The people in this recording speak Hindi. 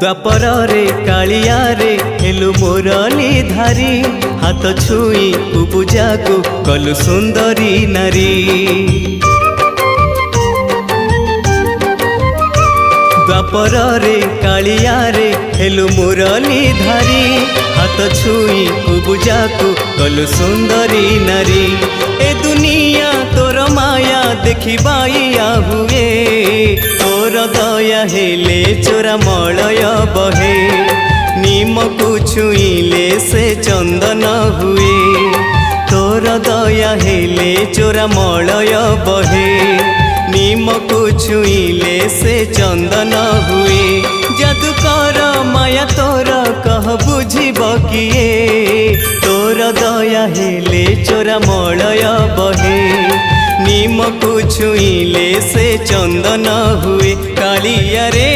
द्वापर रे कालिया रे हेलु मुरली धारी हाथ छुई पूजा को कलु सुंदरी नारी। द्वापर रे कालिया रे हेलु मुरली धारी हाथ छुई पूजा को कलु सुंदरी नारी। ए दुनिया तोर माया देखिबाइया हुए तोर दया हेले चोरा मलय बहे निम को छुईले से चंदन हुए तोर दया हेले चोरा मलय बहे निम को छुईले से चंदन हुए। जादूकर माया तोर कह बुझिब किए तोर दया हेले चोरा मलय बहे निम को छुईले से चंदन हुए। कालिया रे